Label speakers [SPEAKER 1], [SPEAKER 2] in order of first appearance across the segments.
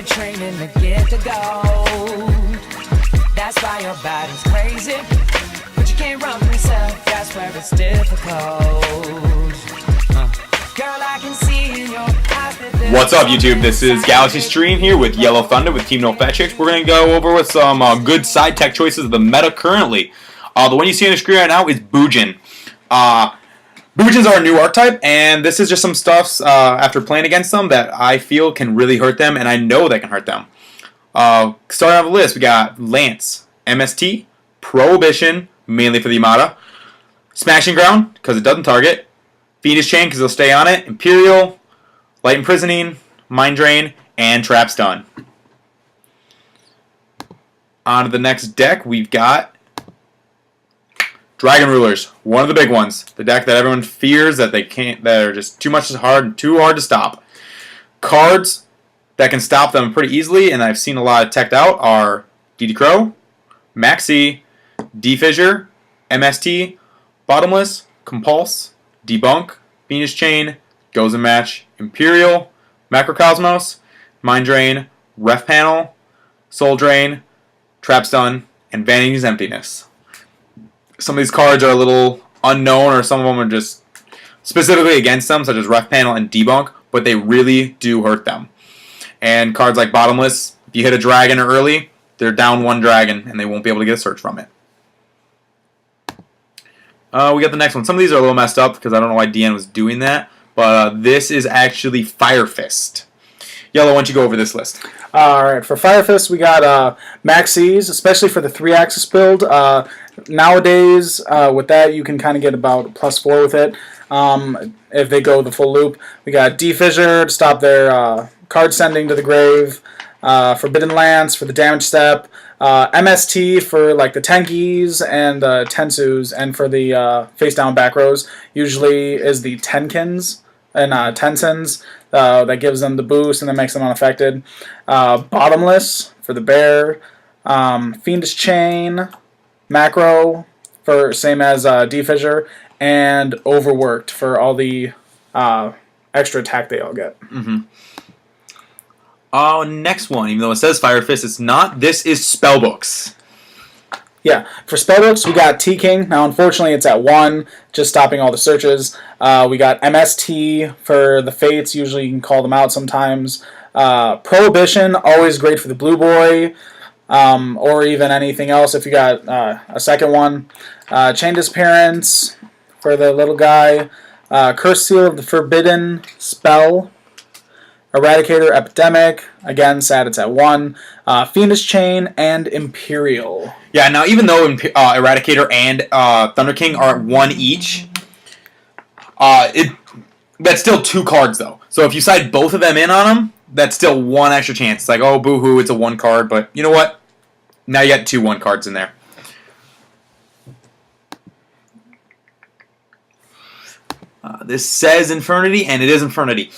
[SPEAKER 1] training to get the gold. That's why your body's crazy, but you can't run from yourself. That's where it's difficult. Girl, I can see in your eyes that
[SPEAKER 2] What's up, YouTube? This is Galaxy Stream here with Yellow Thunder with Team No Fat Chicks. We're going to go over with some good side tech choices of the meta currently. The one you see on the screen right now is buijin. Buijins are a new archetype, and this is just some stuff after playing against them that I feel can really hurt them, and I know they can hurt them. Starting off the list, we got Lance, MST, Prohibition, mainly for the Armada, Smashing Ground, because it doesn't target, Fiendish Chain, because it'll stay on it, Imperial, Light Imprisoning, Mind Drain, and Trap Stun. On to the next deck, we've got Dragon Rulers, one of the big ones. The deck that everyone fears that they can't, that are just too hard to stop. Cards that can stop them pretty easily, and I've seen a lot of teched out, are DD Crow, Maxi, D-Fissure, MST, Bottomless, Compulse, Debunk, Fiendish Chain, Goes and Match, Imperial, Macrocosmos, Mind Drain, Ref Panel, Soul Drain, Trap Stun, and Vanity's Emptiness. Some of these cards are a little unknown, or some of them are just specifically against them, such as Ref Panel and Debunk, but they really do hurt them. And cards like Bottomless, if you hit a dragon early, they're down one dragon, and they won't be able to get a search from it. We got the next one. Some of these are a little messed up, because I don't know why DN was doing that, but this is actually Fire Fist. Yellow, why don't you go over this list?
[SPEAKER 3] Alright, for Fire Fist, we got Maxis, especially for the 3-axis build. Nowadays, with that, you can kind of get about +4 with it. If they go the full loop. We got D-Fissure to stop their card sending to the grave. Forbidden Lance for the damage step. MST for like the Tenkis and Tensus, and for the face down back rows usually is the Tenkins and Tensins that gives them the boost and then makes them unaffected. Bottomless for the bear. Fiendish Chain, Macro for same as D-Fissure, and Overworked for all the extra attack they all get.
[SPEAKER 2] Mm-hmm. Next one, even though it says Fire Fist, it's not. This is Spellbooks.
[SPEAKER 3] Yeah, for Spellbooks, we got T-King. Now, unfortunately, it's at 1, just stopping all the searches. We got MST for the Fates. Usually, you can call them out sometimes. Prohibition, always great for the Blue Boy, or even anything else if you got a second one. Chain Disappearance for the little guy. Curse Seal of the Forbidden Spell. Eradicator, Epidemic, again, sad it's at 1. Fiendish Chain, and Imperial.
[SPEAKER 2] Yeah, now even though Eradicator and Thunder King are at 1 each, that's still 2 cards, though. So if you side both of them in on them, that's still 1 extra chance. It's like, oh, boo-hoo, it's a 1 card, but you know what? Now you got 2 1 cards in there. This says Infernity, and it is Infernity.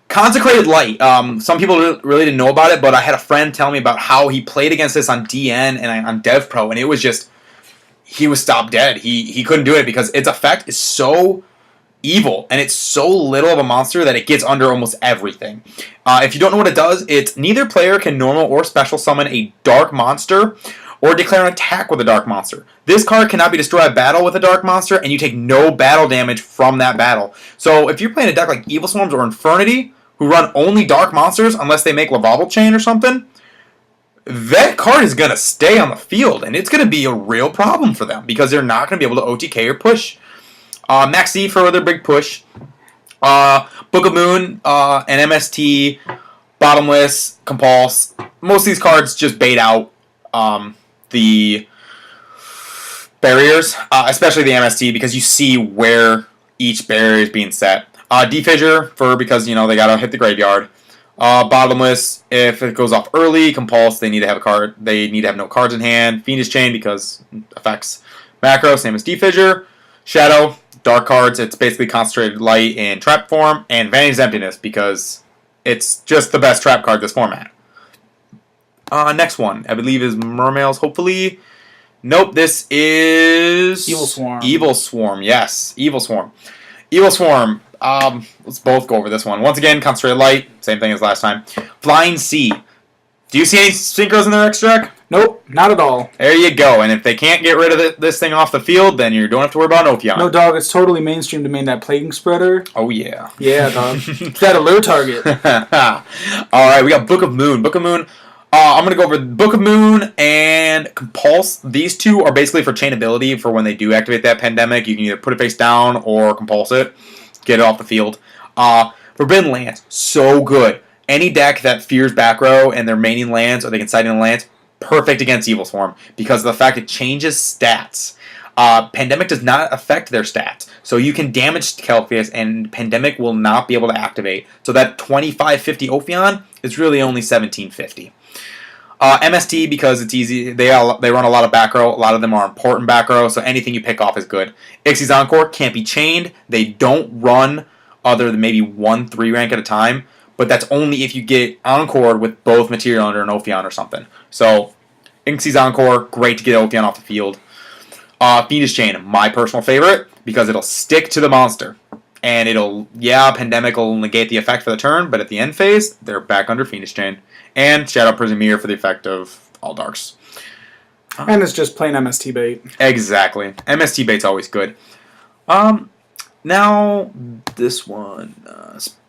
[SPEAKER 2] Consecrated Light. Some people really didn't know about it, but I had a friend tell me about how he played against this on DN and on DevPro, and it was just, he was stopped dead. He couldn't do it because its effect is so evil, and it's so little of a monster that it gets under almost everything. If you don't know what it does, it's neither player can normal or special summon a dark monster or declare an attack with a dark monster. This card cannot be destroyed by battle with a dark monster, and you take no battle damage from that battle. So if you're playing a deck like Evilswarms or Infernity, who run only dark monsters unless they make Lavable Chain or something, that card is going to stay on the field, and it's going to be a real problem for them because they're not going to be able to OTK or push. Maxi for their big push. Book of Moon and MST, Bottomless, Compulse. Most of these cards just bait out the barriers, especially the MST, because you see where each barrier is being set. D-Fissure for because they gotta hit the graveyard. Bottomless if it goes off early. Compulse they need to have a card. They need to have no cards in hand. Fiendish Chain because it affects macro, same as D-Fissure. Shadow dark cards. It's basically Concentrated Light in trap form, and Vanity's Emptiness because it's just the best trap card this format. Next one I believe is Mermails. Hopefully, nope. This is
[SPEAKER 3] Evilswarm.
[SPEAKER 2] Evilswarm. Yes, Evilswarm. Evilswarm. let's both go over this one. Once again, Concentrated Light, same thing as last time. Flying Sea. Do you see any synchros in their extra deck?
[SPEAKER 3] Nope, not at all.
[SPEAKER 2] There you go. And if they can't get rid of this thing off the field, then you don't have to worry about Ophion.
[SPEAKER 3] No, dog, it's totally mainstream to main that Plaguing Spreader.
[SPEAKER 2] Oh, yeah.
[SPEAKER 3] Yeah, dog. It's that allure target.
[SPEAKER 2] All right, we got Book of Moon. Book of Moon. I'm going to go over Book of Moon and Compulse. These two are basically for chainability for when they do activate that Pandemic. You can either put it face down or Compulse it. Get it off the field. Forbidden Lands. So good. Any deck that fears back row and they're maining lands or they can side in lands, perfect against evilswarm because of the fact it changes stats. Pandemic does not affect their stats. So you can damage Kelpius and Pandemic will not be able to activate. So that 2550 Ophion is really only 1750. MST because it's easy. They run a lot of back row. A lot of them are important back row. So anything you pick off is good. Ixie's Encore can't be chained. They don't run other than maybe 1-3 rank at a time. But that's only if you get Encore with both Material under an Ophion or something. So, Ixie's Encore, great to get Ophion off the field. Fiendish Chain, my personal favorite, because it'll stick to the monster. And Pandemic will negate the effect for the turn, but at the end phase, they're back under Fiendish Chain. And Shadow Prison Mirror for the effect of All Darks.
[SPEAKER 3] And it's just plain MST bait.
[SPEAKER 2] Exactly. MST bait's always good. Now, this one...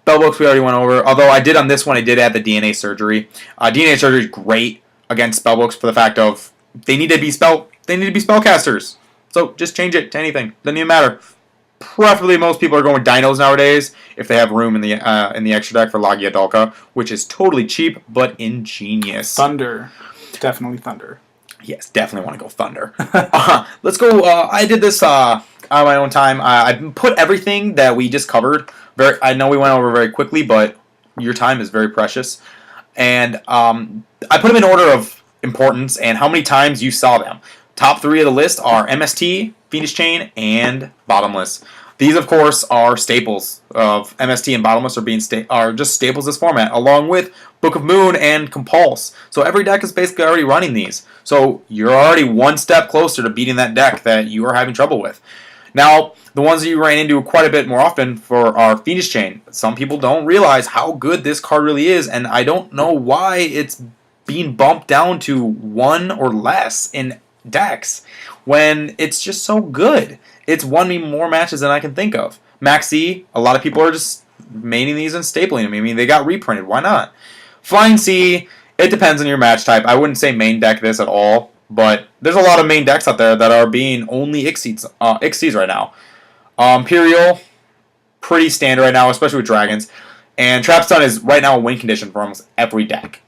[SPEAKER 2] Spellbooks we already went over. Although I did on this one, I did add the DNA Surgery. DNA Surgery is great against spellbooks for the fact of they need to be spellcasters. So just change it to anything. Doesn't even matter. Preferably, most people are going with dinos nowadays if they have room in the extra deck for Lagia Dalka, which is totally cheap but ingenious.
[SPEAKER 3] Thunder, definitely Thunder.
[SPEAKER 2] Yes, definitely want to go Thunder. Let's go. I did this on my own time. I put everything that we just covered. I know we went over very quickly, but your time is very precious. And I put them in order of importance and how many times you saw them. Top 3 of the list are MST, Fiendish Chain, and Bottomless. These, of course, are staples of MST and Bottomless are just staples this format, along with Book of Moon and Compulse. So every deck is basically already running these. So you're already one step closer to beating that deck that you are having trouble with. Now, the ones that you ran into quite a bit more often for our Fiendish Chain. Some people don't realize how good this card really is, and I don't know why it's being bumped down to 1 or less in decks when it's just so good. It's won me more matches than I can think of. Maxi, a lot of people are just maining these and stapling them. I mean, they got reprinted. Why not? Flying Sea, it depends on your match type. I wouldn't say main deck this at all. But there's a lot of main decks out there that are being only Ixies right now. Imperial, pretty standard right now, especially with Dragons. And Trapstun is right now a win condition for almost every deck.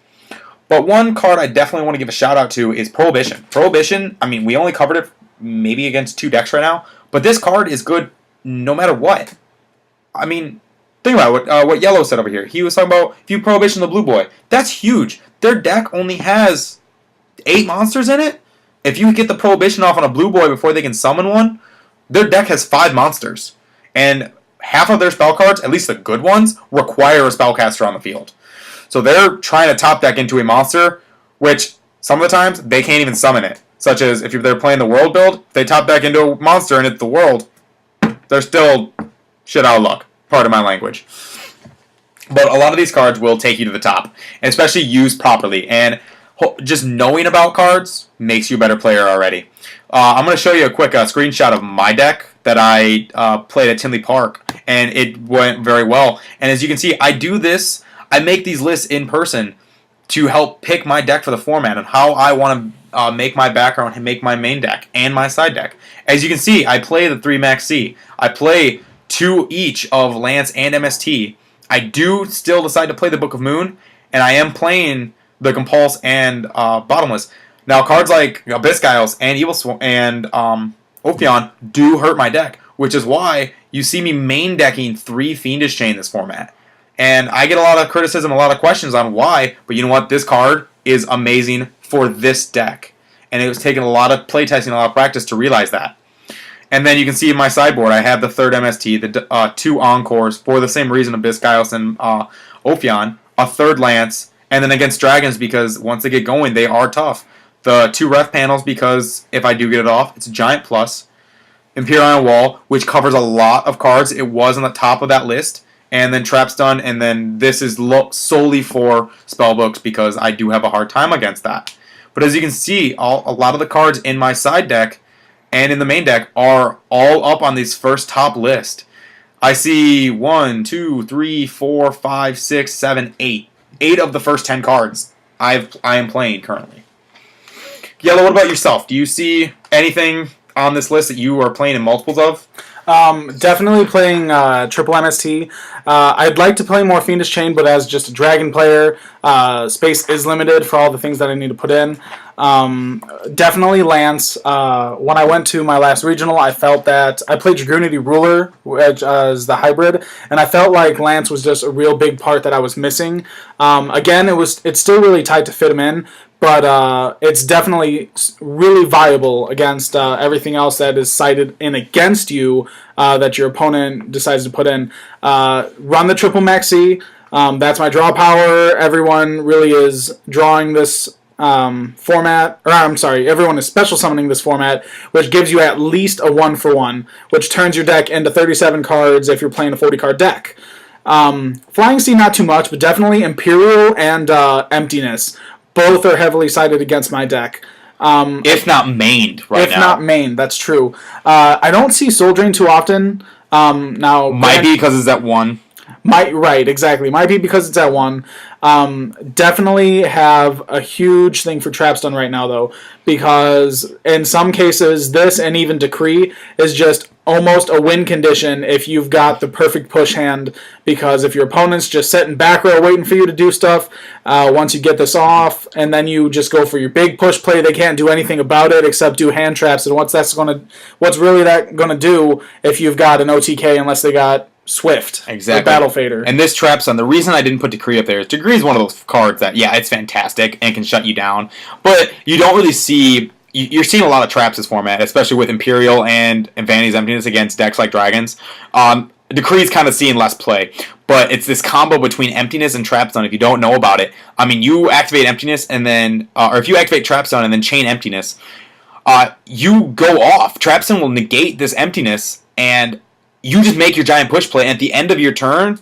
[SPEAKER 2] But one card I definitely want to give a shout out to is Prohibition. Prohibition, I mean, we only covered it maybe against 2 decks right now. But this card is good no matter what. I mean, think about what Yellow said over here. He was talking about if you Prohibition the Blue Boy. That's huge. Their deck only has 8 monsters in it. If you get the Prohibition off on a Blue Boy before they can summon one, their deck has 5 monsters. And half of their spell cards, at least the good ones, require a spellcaster on the field. So they're trying to top deck into a monster, which some of the times they can't even summon it. Such as if they're playing the world build, if they top deck into a monster and it's the world, they're still shit out of luck. Pardon my language. But a lot of these cards will take you to the top, and especially used properly. And just knowing about cards makes you a better player already. I'm going to show you a quick screenshot of my deck that I played at Tinley Park, and it went very well. And as you can see, I do this. I make these lists in person to help pick my deck for the format and how I want to make my background and make my main deck and my side deck. As you can see, I play the 3 Max C. I play 2 each of Lance and MST. I do still decide to play the Book of Moon, and I am playing the Compulse and Bottomless. Now, cards like Abyss Isles and evilswarm and Ophion do hurt my deck, which is why you see me main decking 3 Fiendish Chain this format. And I get a lot of criticism, a lot of questions on why, but you know what? This card is amazing for this deck. And it was taking a lot of playtesting, a lot of practice to realize that. And then you can see in my sideboard, I have the 3rd MST, the 2 Encores for the same reason, Abyss Isles and Ophion, a 3rd Lance, and then against Dragons, because once they get going, they are tough. The 2 Ref panels, because if I do get it off, it's a giant plus. Imperial Wall, which covers a lot of cards. It was on the top of that list. And then Trapstun, and then this is solely for spellbooks because I do have a hard time against that. But as you can see, a lot of the cards in my side deck and in the main deck are all up on this first top list. I see 1, 2, 3, 4, 5, 6, 7, 8. 8 of the first 10 cards I am playing currently. Yellow, what about yourself? Do you see anything on this list that you are playing in multiples of?
[SPEAKER 3] Definitely playing triple MST. I'd like to play more Fiendish Chain, but as just a dragon player, space is limited for all the things that I need to put in. Definitely Lance. When I went to my last regional, I felt that I played Dragoonity Ruler, which is the hybrid, and I felt like Lance was just a real big part that I was missing. Again, it's still really tight to fit him in, but it's definitely really viable against everything else that is cited in against you that your opponent decides to put in. Run the triple maxi. That's my draw power. Everyone really is drawing this format, or I'm sorry, everyone is special summoning this format, which gives you at least a 1-for-1, which turns your deck into 37 cards if you're playing a 40-card deck. Flying Sea, not too much, but definitely Imperial and Emptiness. Both are heavily sided against my deck.
[SPEAKER 2] If not mained right now.
[SPEAKER 3] If not mained, that's true. I don't see Soul Drain too often. Now
[SPEAKER 2] Might be because it's at 1.
[SPEAKER 3] Right, exactly. Might be because it's at 1. Definitely have a huge thing for Trapstun right now, though, because in some cases, this and even Decree is just almost a win condition if you've got the perfect push hand, because if your opponent's just sitting back row waiting for you to do stuff, once you get this off, and then you just go for your big push play, they can't do anything about it except do hand traps, and what's really that gonna do if you've got an OTK unless they got Swift,
[SPEAKER 2] exactly,
[SPEAKER 3] or Battle Fader.
[SPEAKER 2] And this Trapstun, the reason I didn't put Decree up there is Decree is one of those cards that, yeah, it's fantastic and can shut you down, but you don't really see. You're seeing a lot of traps this format, especially with Imperial and Vanity's Emptiness against decks like Dragons. Decree's kind of seeing less play, but it's this combo between Emptiness and Trapstun. If you don't know about it, I mean, you activate Emptiness and then, or if you activate Trapstun and then chain Emptiness, you go off. Trapstun will negate this Emptiness, and you just make your giant push play. And at the end of your turn,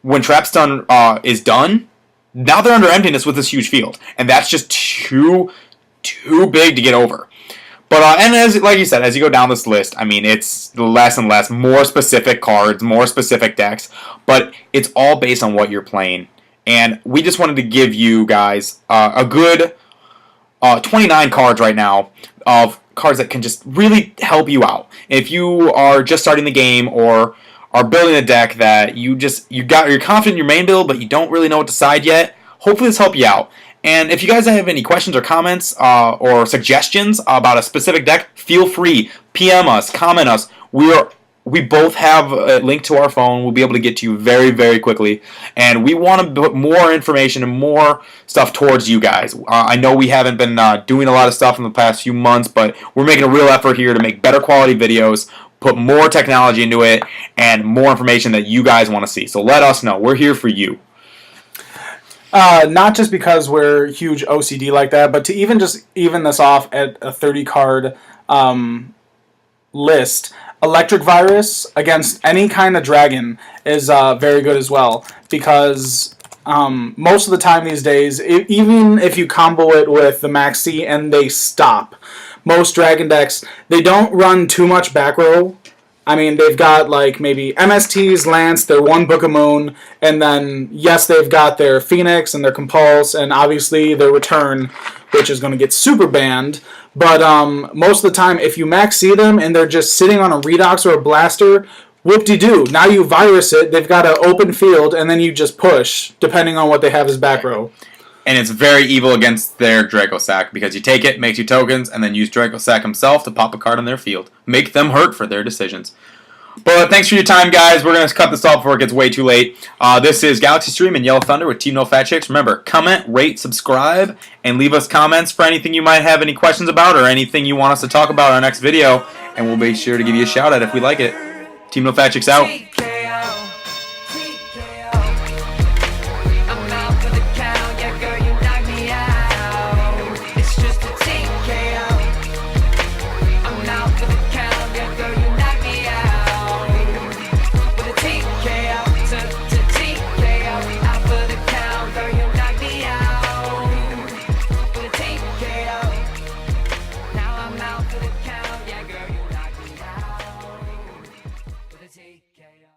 [SPEAKER 2] when Trapstun is done, now they're under Emptiness with this huge field, and that's just too big to get over. But and as like you said, as you go down this list, I mean, it's less and less, more specific cards, more specific decks, but it's all based on what you're playing. And we just wanted to give you guys a good 29 cards right now of cards that can just really help you out. If you are just starting the game or are building a deck that you're confident in your main build, but you don't really know what to decide yet, hopefully this help you out. And if you guys have any questions or comments or suggestions about a specific deck, feel free. PM us, comment us. We both have a link to our phone. We'll be able to get to you very, very quickly. And we want to put more information and more stuff towards you guys. I know we haven't been doing a lot of stuff in the past few months, but we're making a real effort here to make better quality videos, put more technology into it, and more information that you guys want to see. So let us know. We're here for you.
[SPEAKER 3] Not just because we're huge OCD like that, but to even this off at a 30-card list, Electric Virus against any kind of dragon is very good as well, because most of the time these days, even if you combo it with the Maxi and they stop, most dragon decks, they don't run too much back row. I mean, they've got like maybe MSTs, Lance, their one Book of Moon, and then, yes, they've got their Phoenix and their Compulse, and obviously their Return, which is going to get super banned. But most of the time, if you max see them and they're just sitting on a Redox or a Blaster, whoop-de-doo. Now you virus it, they've got an open field, and then you just push, depending on what they have as back row.
[SPEAKER 2] And it's very evil against their Dracosack, because you take it, make 2 tokens, and then use Dracosack himself to pop a card on their field. Make them hurt for their decisions. But thanks for your time, guys. We're going to cut this off before it gets way too late. This is Galaxy Stream and Yellow Thunder with Team No Fat Chicks. Remember, comment, rate, subscribe, and leave us comments for anything you might have any questions about or anything you want us to talk about in our next video. And we'll be sure to give you a shout out if we like it. Team No Fat Chicks out.